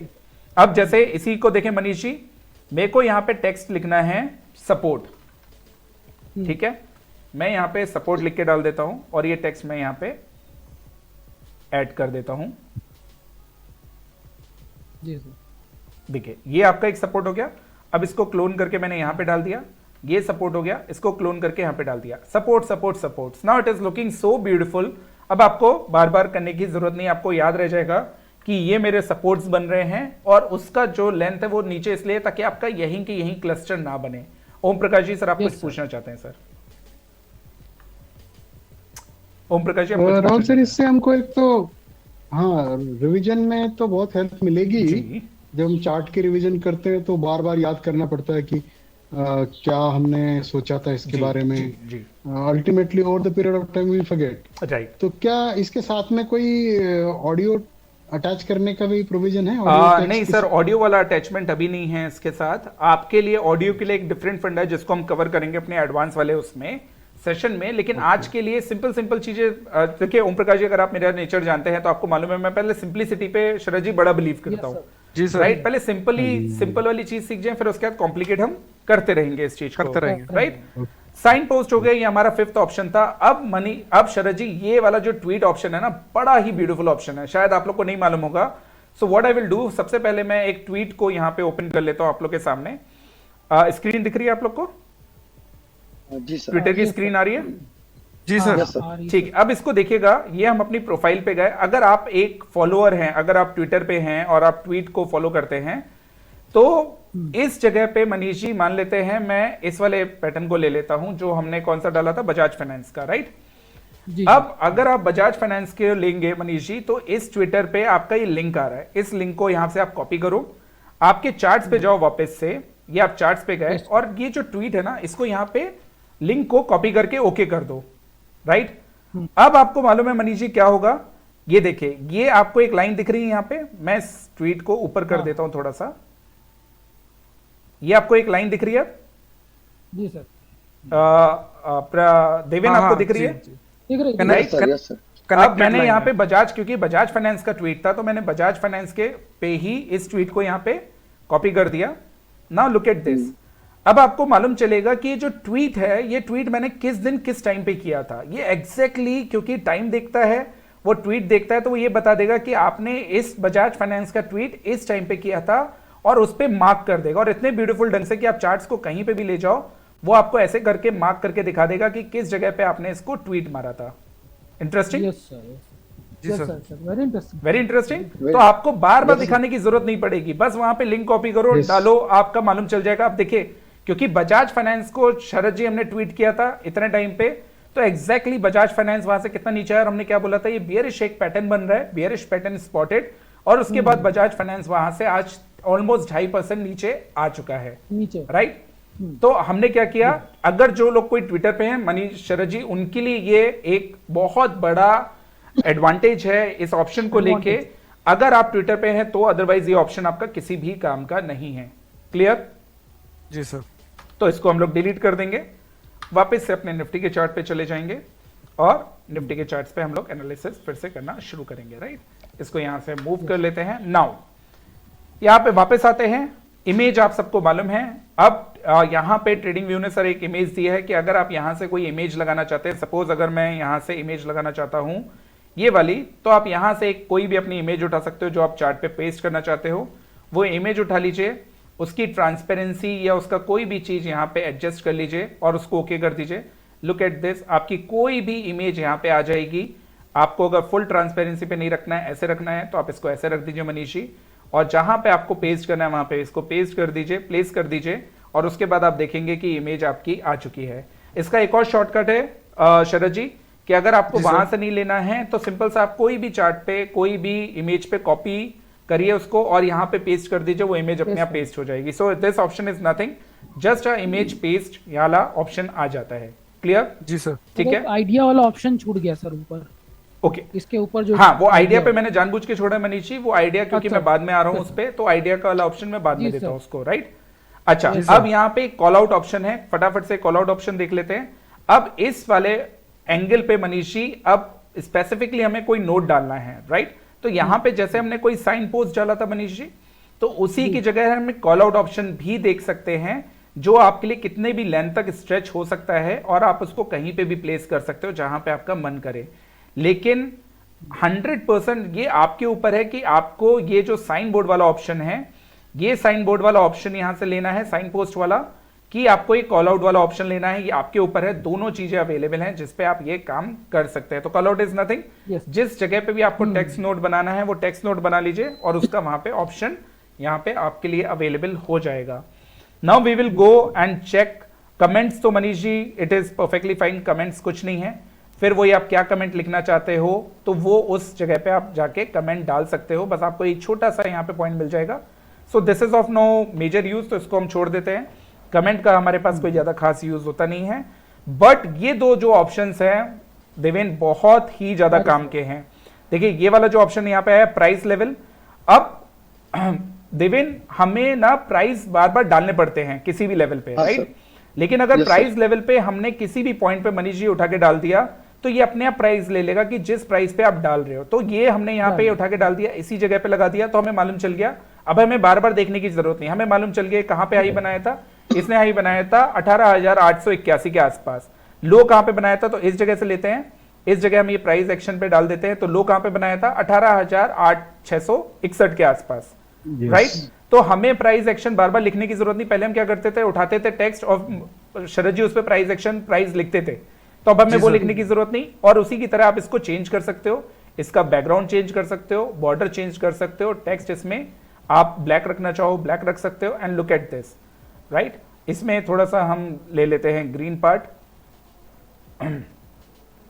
अब जैसे इसी को देखें मनीष जी, मेरे को यहां पे टेक्स्ट लिखना है सपोर्ट, ठीक है, मैं यहां पे सपोर्ट लिख के डाल देता हूं और ये टेक्स्ट मैं यहां पे ऐड कर देता हूं। जी सर। देखिए ये आपका एक सपोर्ट हो गया। अब इसको क्लोन करके मैंने यहां पे डाल दिया, ये सपोर्ट हो गया, इसको क्लोन करके यहां पे डाल दिया, support support support. Now it is looking so beautiful. अब आपको बार बार करने की जरूरत नहीं, आपको याद रह जाएगा कि ये मेरे सपोर्ट्स बन रहे हैं और उसका जो लेंथ है वो नीचे इसलिए ताकि आपका यहीं के यहीं क्लस्टर ना बने। ओम प्रकाश जी सर आप कुछ पूछना चाहते हैं सर? ओम प्रकाश जी राहुल सर, इससे हमको एक तो हाँ रिवीजन में तो बहुत हेल्प मिलेगी। जब हम चार्ट की रिवीजन करते हैं तो बार बार याद करना पड़ता है कि क्या हमने सोचा था इसके बारे में। Ultimately over the period of time we forget. Right. तो क्या इसके साथ में कोई ऑडियो अटैच करने का भी प्रोविजन है? नहीं सर, ऑडियो वाला अटैचमेंट अभी नहीं है इसके साथ। आपके लिए ऑडियो के लिए एक डिफरेंट फंड है जिसको हम कवर करेंगे अपने एडवांस वाले उसमें सेशन में। लेकिन आज के लिए सिंपल चीजें देखिए ओम प्रकाश जी, अगर आप मेरा नेचर जानते हैं तो आपको मालूम है मैं पहले सिंपलिसिटी पे शरद जी बड़ा बिलीव करता हूँ। जी सर। राइट, पहले सिंपल वाली चीज सीख जाए, फिर उसके बाद कॉम्प्लिकेट हम करते रहेंगे इस चीज करते रहेंगे। राइट, साइन पोस्ट हो गया, ये हमारा 5th ऑप्शन था। अब शरद जी ये वाला जो ट्वीट ऑप्शन है ना, बड़ा ही ब्यूटीफुल ऑप्शन है, शायद आप लोग को नहीं मालूम होगा। So what I will do, सबसे पहले मैं एक ट्वीट को यहाँ पे ओपन कर लेता हूँ आप लोग के सामने। स्क्रीन दिख रही है आप लोग को? जी सर। ट्विटर की स्क्रीन आ रही है? जी सर। ठीक, अब इसको देखिएगा, ये हम अपनी प्रोफाइल पे गए। अगर आप एक फॉलोअर हैं, अगर आप ट्विटर पे हैं और आप ट्वीट को फॉलो करते हैं तो इस जगह पे मनीष जी मान लेते हैं, मैं इस वाले पैटर्न को ले लेता हूं जो हमने कौन सा डाला था, बजाज फाइनेंस का। राइट, अब अगर आप बजाज फाइनेंस के लेंगे मनीष जी, तो इस ट्विटर पे आपका ये लिंक आ रहा है, इस लिंक को यहां से आप कॉपी करो, आपके चार्ट्स पे जाओ वापस से, ये आप चार्ट्स पे गए और ये जो ट्वीट है ना, इसको यहां पे लिंक को कॉपी करके ओके कर दो। राइट, अब आपको मालूम है मनीष जी क्या होगा, ये देखिए, ये आपको एक लाइन दिख रही है यहां पे, मैं इस ट्वीट को ऊपर कर देता हूं थोड़ा सा, ये आपको एक लाइन दिख रही है? जी सर। देवेन आपको दिख रही है? अब मैंने यहाँ पे बजाज, क्योंकि बजाज फाइनेंस का ट्वीट था तो मैंने बजाज फाइनेंस के पे ही इस ट्वीट को यहाँ पे कॉपी कर दिया। नाउ लुक एट दिस, अब आपको मालूम चलेगा कि ये जो ट्वीट है, ये ट्वीट मैंने किस दिन किस टाइम पे किया था। ये एग्जैक्टली क्योंकि टाइम देखता है, वो ट्वीट देखता है, तो वो ये बता देगा कि आपने इस बजाज फाइनेंस का ट्वीट इस टाइम पे किया था और उस पे मार्क कर देगा। और इतने ब्यूटीफुल ढंग से कि आप चार्ट्स को कहीं पे भी ले जाओ, वो आपको ऐसे करके मार्क करके दिखा देगा कि किस जगह पे आपने इसको ट्वीट मारा था। इंटरेस्टिंग? Very interesting. तो आपको बार बार दिखाने की जरूरत नहीं पड़ेगी, बस वहां पे लिंक कॉपी करो, डालो, आपका मालूम चल जाएगा। आप देखिए, क्योंकि बजाज फाइनेंस को शरद जी हमने ट्वीट किया था इतने टाइम पे, तो एग्जैक्टली बजाज फाइनेंस वहां से कितना नीचे है और हमने क्या बोला था, ये बियरिश एक पैटर्न बन रहा है, बियरिश पैटर्न स्पॉटेड, और उसके बाद बजाज फाइनेंस वहां से आज ऑलमोस्ट 2.5% नीचे आ चुका है नीचे। राइट, तो हमने क्या किया, अगर जो लोग कोई ट्विटर पे हैं, मनीष शरद जी, उनके लिए ये एक बहुत बड़ा एडवांटेज है इस ऑप्शन को लेके। अगर आप ट्विटर पे हैं तो, अदरवाइज ये ऑप्शन आपका किसी भी काम का नहीं है। क्लियर? जी सर। तो इसको हम लोग डिलीट कर देंगे, वापस से अपने निफ्टी के चार्ट पे चले जाएंगे और निफ्टी के चार्ट्स पे हम लोग एनालिसिस फिर से करना शुरू करेंगे। राइट, इसको यहां से मूव कर लेते हैं। नाउ यहां पे वापस आते हैं, इमेज आप सबको मालूम है। अब यहां पे ट्रेडिंग व्यू ने सर एक इमेज दी है कि अगर आप यहां से कोई इमेज लगाना चाहते हैं, सपोज अगर मैं यहां से इमेज लगाना चाहता हूं ये वाली, तो आप यहां से कोई भी अपनी इमेज उठा सकते हो जो आप चार्ट पे पेस्ट करना चाहते हो, वो इमेज उठा लीजिए, उसकी ट्रांसपेरेंसी या उसका कोई भी चीज यहां पे एडजस्ट कर लीजिए और उसको ओके कर दीजिए। लुक एट दिस, आपकी कोई भी इमेज यहां पे आ जाएगी। आपको अगर फुल ट्रांसपेरेंसी पे नहीं रखना है, ऐसे रखना है, तो आप इसको ऐसे रख दीजिए मनीषी, और जहां पे आपको पेस्ट करना है वहां पे इसको पेस्ट कर दीजिए, प्लेस कर दीजिए, और उसके बाद आप देखेंगे कि इमेज आपकी आ चुकी है। इसका एक और शॉर्टकट है शरद जी, कि अगर आपको वहां से नहीं लेना है तो सिंपल सा आप कोई भी चार्ट पे, कोई भी इमेज पे कॉपी करिए उसको और यहां पे पेस्ट कर दीजिए, वो इमेज अपने आप पेस्ट हो जाएगी। So this option is nothing, just a image paste वाला ऑप्शन आ जाता है। क्लियर? जी सर। ठीक है, आइडिया वाला ऑप्शन छूट गया सर ऊपर। ओके, इसके ऊपर जो, हाँ, वो आइडिया पे मैंने जानबूझ के छोड़ा मनीष जी, वो आइडिया क्योंकि मैं बाद में आ रहा हूं उस पे, तो आइडिया का वाला ऑप्शन मैं बाद में देता हूं उसको। राइट, अच्छा, अब यहाँ पे कॉल आउट ऑप्शन है, फटाफट से कॉल आउट ऑप्शन देख लेते हैं। अब इस वाले एंगल पे मनीष जी, अब स्पेसिफिकली हमें कोई नोट डालना है। राइट, तो यहां पे जैसे हमने कोई साइन पोस्ट डाला था मनीष जी, तो उसी की जगह हम कॉल आउट ऑप्शन भी देख सकते हैं, जो आपके लिए कितने भी लेंथ तक स्ट्रेच हो सकता है और आप उसको कहीं पे भी प्लेस कर सकते हो जहां पे आपका मन करे। लेकिन 100% ये आपके ऊपर है कि आपको ये जो साइन बोर्ड वाला ऑप्शन है, ये साइन बोर्ड वाला ऑप्शन यहां से लेना है, साइन पोस्ट वाला, कि आपको एक कॉल आउट वाला ऑप्शन लेना है, ये आपके ऊपर है। दोनों चीजें अवेलेबल हैं जिस पे आप ये काम कर सकते हैं। तो कॉल आउट इज नथिंग, जिस जगह पे भी आपको टेक्स्ट नोट बनाना है वो टेक्स्ट नोट बना लीजिए और उसका वहां पे ऑप्शन यहां पे आपके लिए अवेलेबल हो जाएगा। Now we will go and check comments. तो Manish ji it is perfectly fine, comments कुछ नहीं है। फिर वही आप क्या कमेंट लिखना चाहते हो तो वो उस जगह पे आप जाके कमेंट डाल सकते हो। बस आपको एक छोटा सा यहाँ पे पॉइंट मिल जाएगा। So this is of no major use, तो इसको हम छोड़ देते हैं। कमेंट का हमारे पास कोई ज्यादा खास यूज होता नहीं है। बट ये दो जो ऑप्शंस हैं देवेन बहुत ही ज्यादा काम के हैं। देखिए ये वाला जो ऑप्शन यहाँ पे है प्राइस लेवल, अब देवेन हमें ना प्राइस बार बार डालने पड़ते हैं किसी भी लेवल पे, राइट? लेकिन अगर प्राइस लेवल पे हमने किसी भी पॉइंट पे मनीष जी उठा के डाल दिया तो ये अपने आप प्राइस ले लेगा कि जिस प्राइस पे आप डाल रहे हो। तो ये हमने यहाँ पे उठा के डाल दिया, इसी जगह पे लगा दिया, तो हमें मालूम चल गया। अब हमें बार बार देखने की जरूरत नहीं, हमें मालूम चल गया कहां पे हाई बनाया था। इसने हाई बनाया था 18,881 के आसपास। लो कहां पे बनाया था, तो इस जगह से लेते हैं, इस जगह हम ये प्राइस एक्शन पे डाल देते हैं। तो लो कहां पे बनाया था 18,661 के आसपास, राइट? तो हमें प्राइस एक्शन बार बार लिखने की जरूरत नहीं। पहले हम क्या करते थे, उठाते थे टेक्स्ट और शरद जी उस पर प्राइस एक्शन प्राइस लिखते थे, तो अब हमें वो लिखने की जरूरत नहीं। और उसी की तरह आप इसको चेंज कर सकते हो, इसका बैकग्राउंड चेंज कर सकते हो, बॉर्डर चेंज कर सकते हो, टेक्स्ट इसमें आप ब्लैक रखना चाहो ब्लैक रख सकते हो। And look at this, right? इसमें थोड़ा सा हम ले लेते हैं ग्रीन पार्ट।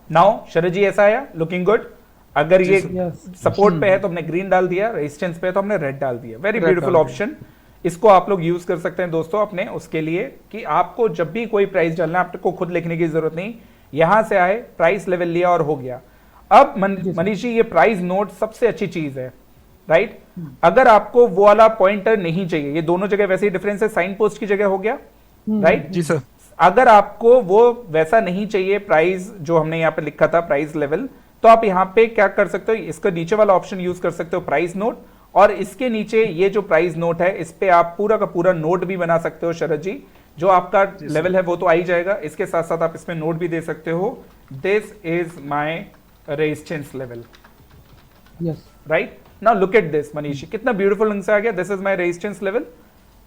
नाउ शरद जी ऐसा आया, लुकिंग गुड। अगर ये सपोर्ट पे है तो हमने ग्रीन डाल दिया, रेजिस्टेंस पे है तो हमने रेड डाल दिया। Very beautiful option. इसको आप लोग यूज कर सकते हैं दोस्तों अपने उसके लिए कि आपको जब भी कोई प्राइस डालना है आपको खुद लिखने की जरूरत नहीं, यहां से आए प्राइस लेवल लिया और हो गया। अब मनीष जी ये प्राइस नोट सबसे अच्छी चीज है, राइट? अगर आपको वो वाला पॉइंटर नहीं चाहिए, ये दोनों जगह वैसे ही डिफरेंस है, साइन पोस्ट की जगह हो गया, राइट? जी सर। अगर आपको वो वैसा नहीं चाहिए प्राइस जो हमने यहाँ पे लिखा था प्राइस लेवल, तो आप यहाँ पे क्या कर सकते हो, इसका नीचे वाला ऑप्शन यूज कर सकते हो प्राइस नोट, और इसके नीचे ये जो प्राइस नोट है इस पे आप पूरा का पूरा नोट भी बना सकते हो शरद जी। जो आपका लेवल है वो तो आ ही जाएगा, इसके साथ साथ आप इसमें नोट भी दे सकते हो, this is my resistance level, yes, right? Now look at this Manish, कितना ब्यूटीफुल ढंग से आ गया, this is my resistance level,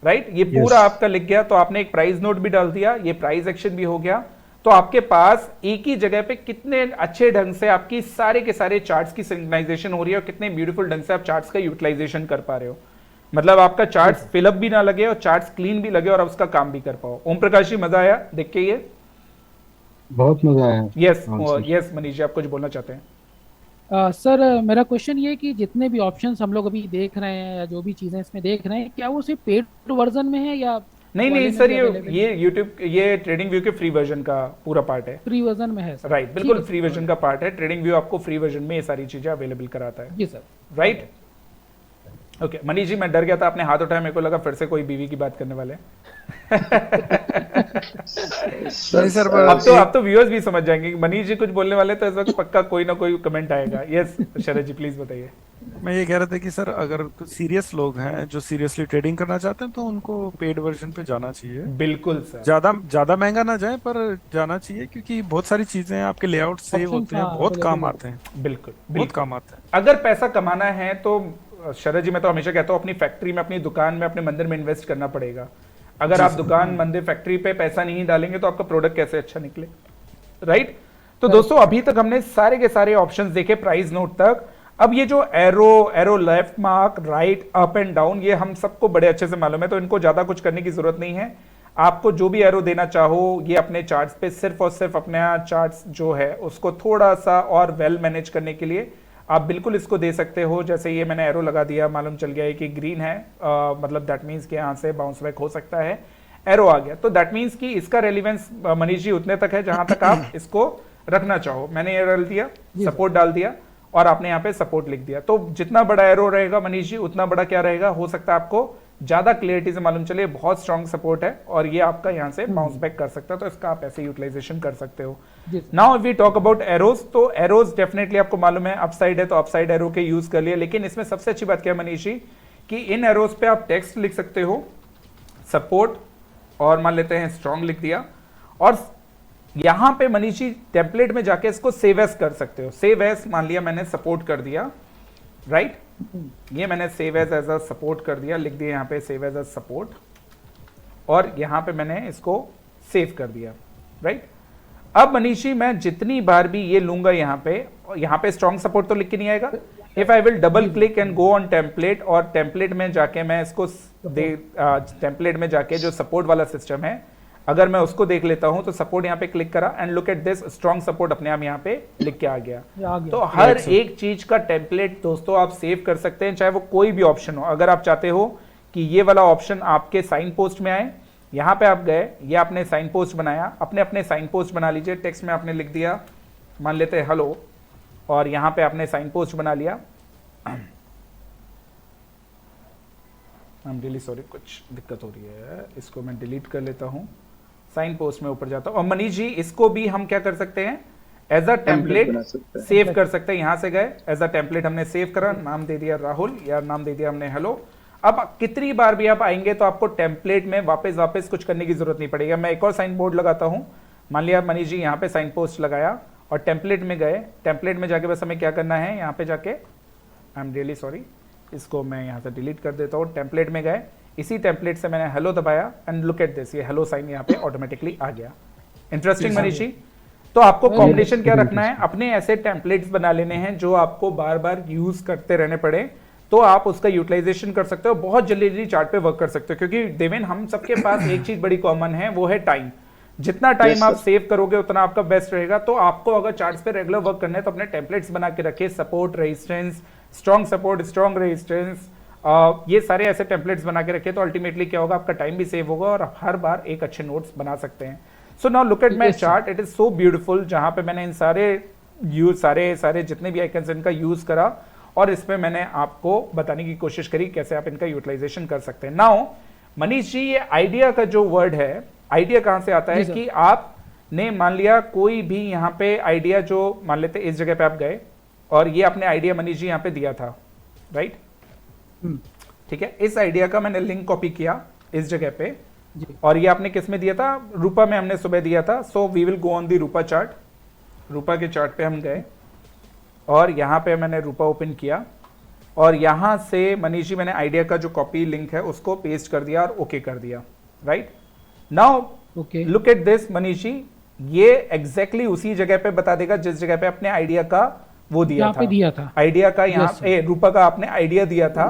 right? ये पूरा आपका लिख गया। तो आपने एक प्राइस नोट भी डाल दिया, ये प्राइस एक्शन भी हो गया। तो आपके पास एक ही जगह पे कितने अच्छे ढंग से आपकी सारे के सारे चार्ट्स की सिंक्रोनाइजेशन हो रही है और कितने ब्यूटीफुल ढंग से आप चार्ट्स का यूटिलाइजेशन कर पा रहे हो। मतलब आपका चार्ट्स फिलअप भी ना लगे और चार्ट्स क्लीन भी लगे और आप उसका काम भी कर पाओ। ओम प्रकाश जी मजा आया देख के? ये बहुत मजा आया। यस यस मनीष जी आप कुछ बोलना चाहते हैं? सर मेरा क्वेश्चन ये है कि जितने भी ऑप्शंस हम लोग अभी देख रहे हैं या जो भी चीजें इसमें देख रहे हैं, क्या वो सिर्फ पेड वर्जन में है या नहीं सर, ये यूट्यूब ये ट्रेडिंग व्यू के फ्री वर्जन का पूरा पार्ट है। फ्री वर्जन में है सर? राइट, बिल्कुल फ्री वर्जन का पार्ट है। ट्रेडिंग व्यू आपको फ्री वर्जन में ये सारी चीजें अवेलेबल कराता है। जी sir. Right, okay Manish ji मैं डर गया था, आपने हाथ उठाया, मेरे को लगा फिर से कोई बीवी की बात करने वाले। सर अब तो व्यूअर्स भी समझ जाएंगे कि मनीष जी कुछ बोलने वाले, तो इस वक्त पक्का कोई ना कोई कमेंट आएगा। यस शरद जी प्लीज बताइए। मैं ये कह रहा था कि सर अगर सीरियस लोग हैं जो सीरियसली ट्रेडिंग करना चाहते हैं तो उनको पेड वर्जन पे जाना चाहिए। बिल्कुल सर, ज्यादा महंगा ना जाए पर जाना चाहिए, क्योंकि बहुत सारी चीजें आपके लेआउट सेव होते हैं, बहुत काम आते हैं। बिल्कुल बहुत काम आते हैं। अगर पैसा कमाना है तो शरद जी मैं तो हमेशा कहता हूँ अपनी फैक्ट्री में, अपनी दुकान में, अपने मंदिर में इन्वेस्ट करना पड़ेगा। अगर आप दुकान मंदिर फैक्ट्री पे पैसा नहीं डालेंगे तो आपका प्रोडक्ट कैसे अच्छा निकले, राइट? तो दोस्तों अभी तक हमने सारे के सारे ऑप्शंस देखे प्राइस नोट तक। अब ये जो arrow left mark right up and down, ये हम सबको बड़े अच्छे से मालूम है, तो इनको ज्यादा कुछ करने की जरूरत नहीं है। आपको जो भी एरो देना चाहो ये अपने चार्ट्स पे सिर्फ और सिर्फ अपने चार्ट्स जो है उसको थोड़ा सा और वेल मैनेज करने के लिए आप बिल्कुल इसको दे सकते हो। जैसे ये मैंने एरो लगा दिया, मालूम चल गया है कि ग्रीन है, मतलब दैट मीन्स कि यहाँ से बाउंस बैक हो सकता है, एरो आ गया, तो दैट मीन्स कि इसका रेलिवेंस मनीष जी उतने तक है जहां तक आप इसको रखना चाहो। मैंने ये डाल दिया, सपोर्ट डाल दिया और आपने यहाँ पे सपोर्ट लिख दिया। तो जितना बड़ा एरो रहेगा मनीष जी उतना बड़ा क्या रहेगा, हो सकता है आपको ज्यादा क्लियरिटी से मालूम चले बहुत स्ट्रॉन्ग सपोर्ट है और ये आपका यहाँ से बाउंस बैक कर सकता है, तो इसका आप ऐसे यूटिलाइजेशन कर सकते हो। Now we talk about arrows, तो एरोज डेफिनेटली आपको मालूम है अपसाइड है तो अपसाइड एरो के यूज कर लिए, लेकिन इसमें सबसे अच्छी बात क्या है मनीष जी कि इन एरोज पे आप टेक्स्ट लिख सकते हो, सपोर्ट और मान लेते हैं स्ट्रॉन्ग लिख दिया, और यहां पे मनीष जी टेम्पलेट में जाके इसको सेव एज कर सकते हो। सेव एज मान लिया मैंने सपोर्ट कर दिया, राइट, ये मैंने सेव एज अ सपोर्ट कर दिया, लिख दिया यहां पे सेव एज अ सपोर्ट, और यहां पे मैंने इसको सेव कर दिया, राइट। अब मनीष जी मैं जितनी बार भी ये लूंगा यहां पे स्ट्रॉन्ग सपोर्ट तो लिख के नहीं आएगा। If I will double click and go on template, और टेम्पलेट में जाके मैं इसको टेम्पलेट में जाके जो सपोर्ट वाला सिस्टम है अगर मैं उसको देख लेता हूं तो सपोर्ट यहाँ पे क्लिक करा and look at this, strong support अपने आप यहाँ पे लिख के आ गया। तो हर एक चीज का टेम्पलेट दोस्तों आप सेव कर सकते हैं, चाहे वो कोई भी ऑप्शन हो। अगर आप चाहते हो कि ये वाला ऑप्शन आपके साइन पोस्ट में आए, यहाँ पे आप गए, ये आपने साइन पोस्ट बनाया, अपने साइन पोस्ट बना लीजिए। टेक्स्ट में आपने लिख दिया, मान लेते हैं हेलो, और यहाँ पे आपने साइन पोस्ट बना लिया। आई एम रियली सॉरी, कुछ दिक्कत हो रही है, इसको मैं डिलीट कर लेता हूँ। साइन पोस्ट में ऊपर जाता हूँ। और मनीष जी इसको भी हम क्या कर सकते हैं, एज अ टेम्पलेट सेव कर सकते हैं। यहां से गए, एज अ टेम्पलेट हमने सेव करा, नाम दे दिया राहुल, या नाम दे दिया हमने हेलो। अब कितनी बार भी आप आएंगे तो आपको टेम्पलेट में वापस कुछ करने की जरूरत नहीं पड़ेगी। मैं एक और साइन बोर्ड लगाता हूं, मान लिया मनीष जी यहाँ पे साइन पोस्ट लगाया और टेम्पलेट में गए। टेम्पलेट में जाके बस हमें क्या करना है, यहाँ पे जाके, आई एम रियली सॉरी, इसको मैं यहाँ से डिलीट कर देता हूँ। टेम्पलेट में गए, इसी टेम्पलेट से मैंने हेलो दबाया एंड लुक एट दिस, ये हेलो साइन यहाँ पे ऑटोमेटिकली आ गया। इंटरेस्टिंग मनीष जी। तो आपको कॉम्बिनेशन क्या रखना है, अपने ऐसे टेम्पलेट्स बना लेने हैं जो आपको बार बार यूज करते रहने पड़े, तो आप उसका यूटिलाइजेशन कर सकते हो, बहुत जल्दी चार्ट पे वर्क कर सकते हो। क्योंकि देवेन हम सबके पास एक चीज बड़ी कॉमन है, वो है टाइम। जितना टाइम आप सेव करोगे उतना आपका बेस्ट रहेगा। तो आपको अगर चार्ट्स पे रेगुलर वर्क करना है तो अपने टेम्पलेट्स बना के रखिए, support, resistance, strong support, strong resistance, ये सारे ऐसे टेम्पलेट्स बना के रखिए। तो अल्टीमेटली क्या होगा, आपका टाइम भी सेव होगा और आप हर बार एक अच्छे नोट्स बना सकते हैं। So now look at my chart, it is so beautiful, जहां पे मैंने इन सारे जितने भी आइकन्स इनका यूज करा और इसमें मैंने आपको बताने की कोशिश करी कैसे आप इनका यूटिलाइजेशन कर सकते हैं। नाउ मनीष जी, ये आइडिया का जो वर्ड है, आइडिया कहां से आता है कि आपने मान लिया कोई भी यहाँ पे आइडिया, जो मान लेते इस जगह पे आप गए और ये आपने आइडिया मनीष जी यहाँ पे दिया था, राइट, ठीक है। इस आइडिया का मैंने लिंक कॉपी किया इस जगह पे, और ये आपने किस में दिया था, रूपा में हमने सुबह दिया था। So we will go on the Rupa chart, Rupa के चार्ट पे हम गए और यहाँ पे मैंने रूपा ओपन किया और यहाँ से मनीष जी मैंने आइडिया का जो कॉपी लिंक है उसको पेस्ट कर दिया और ओके कर दिया, right. Now look at this Manish ji, ये एग्जैक्टली उसी जगह पे बता देगा जिस जगह पे अपने आइडिया का वो दिया था, आइडिया का यहाँ पे रूपा का आपने आइडिया दिया था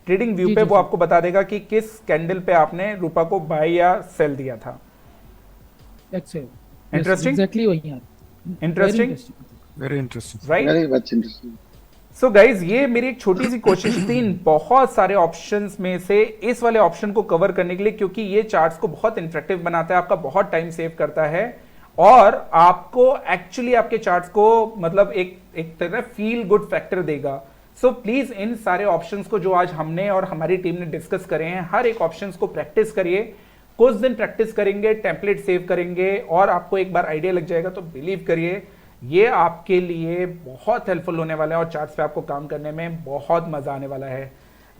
ट्रेडिंग व्यू पे, वो आपको बता देगा कि किस कैंडल पे आपने रूपा को बाय या सेल दिया था। Interesting, interesting, very interesting, right, very much interesting. So guys, ये मेरी एक छोटी सी कोशिश थी इन बहुत सारे ऑप्शंस में से इस वाले ऑप्शन को कवर करने के लिए, क्योंकि ये चार्ट्स को बहुत इंटरेक्टिव बनाता है, आपका बहुत टाइम सेव करता है और आपको एक्चुअली आपके चार्ट्स को मतलब एक तरह फील गुड फैक्टर देगा। सो प्लीज इन सारे ऑप्शंस को जो आज हमने और हमारी टीम ने डिस्कस करे हैं, हर एक ऑप्शंस को प्रैक्टिस करिए। कुछ दिन प्रैक्टिस करेंगे, टेम्पलेट सेव करेंगे और आपको एक बार आइडिया लग जाएगा, तो बिलीव करिए ये आपके लिए बहुत हेल्पफुल होने वाला है और चार्ट्स पे आपको काम करने में बहुत मजा आने वाला है,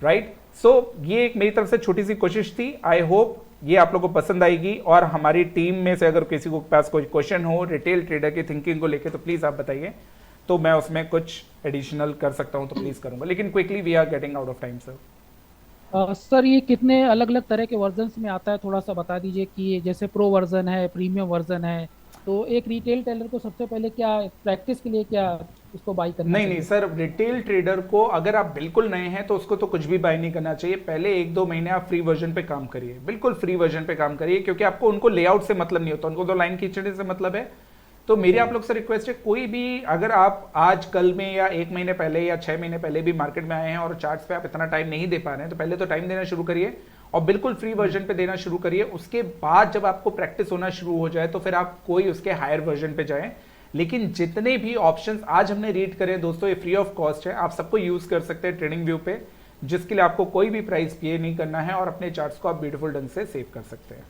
राइट। सो ये एक मेरी तरफ से छोटी सी कोशिश थी। आई होप ये आप लोगों को पसंद आएगी और हमारी टीम में से अगर किसी को पास कोई क्वेश्चन हो रिटेल ट्रेडर की थिंकिंग को लेके तो प्लीज आप बताइए, तो मैं उसमें कुछ एडिशनल कर सकता हूं तो प्लीज करूंगा, लेकिन quickly we are getting out of time sir. Sir ये कितने अलग अलग तरह के वर्जन्स में आता है, थोड़ा सा बता दीजिए कि जैसे प्रो वर्जन है, प्रीमियम वर्जन है, तो एक रिटेल ट्रेडर को सबसे पहले क्या प्रैक्टिस के लिए क्या उसको बाय करना चाहिए? नहीं सर, रिटेल ट्रेडर को अगर आप बिल्कुल नए हैं तो उसको तो कुछ भी बाय नहीं करना चाहिए। पहले 1-2 महीने आप फ्री वर्जन पे काम करिए, बिल्कुल फ्री वर्जन पे काम करिए, क्योंकि आपको उनको लेआउट से मतलब नहीं होता, उनको तो लाइन खींचने से मतलब है। तो मेरी आप लोग से रिक्वेस्ट है, कोई भी अगर आप आज कल में या 1 महीने पहले या 6 महीने पहले भी मार्केट में आए हैं और चार्ट्स पे आप इतना टाइम नहीं दे पा रहे हैं, तो पहले तो टाइम देना शुरू करिए और बिल्कुल फ्री वर्जन पे देना शुरू करिए। उसके बाद जब आपको प्रैक्टिस होना शुरू हो जाए तो फिर आप कोई उसके हायर वर्जन पे जाएं। लेकिन जितने भी ऑप्शंस आज हमने रीड करे दोस्तों, ये फ्री ऑफ कॉस्ट है, आप सबको यूज कर सकते हैं ट्रेडिंग व्यू पे, जिसके लिए आपको कोई भी प्राइस पे नहीं करना है और अपने चार्ट्स को आप ब्यूटीफुल ढंग से सेव कर सकते हैं।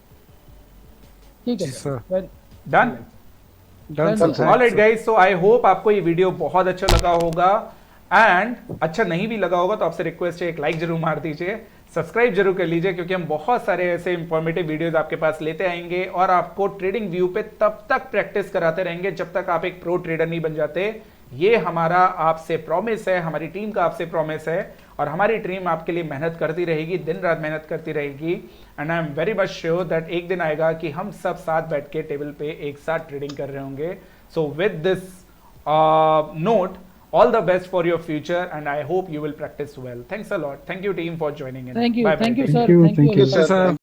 ठीक है sir, done. Alright guys, so I hope आपको ये वीडियो बहुत अच्छा लगा होगा। एंड अच्छा नहीं भी लगा होगा तो आपसे रिक्वेस्ट है एक लाइक जरूर मार दीजिए, सब्सक्राइब जरूर कर लीजिए, क्योंकि हम बहुत सारे ऐसे इंफॉर्मेटिव वीडियोस आपके पास लेते आएंगे और आपको ट्रेडिंग व्यू पे तब तक प्रैक्टिस कराते रहेंगे जब तक आप एक प्रो ट्रेडर नहीं बन जाते। ये हमारा आपसे प्रॉमिस है, हमारी टीम का आपसे प्रॉमिस है, और हमारी टीम आपके लिए मेहनत करती रहेगी, दिन रात मेहनत करती रहेगी। And I am very much sure that एक दिन आएगा कि हम सब साथ बैठ के टेबल पे एक साथ ट्रेडिंग कर रहे होंगे। So with this note, all the best for your future, and I hope you will practice well. Thanks a lot. Thank you team for joining in. Thank you. Bye Thank bye. you, sir. Thank you, Thank you, sir. everybody.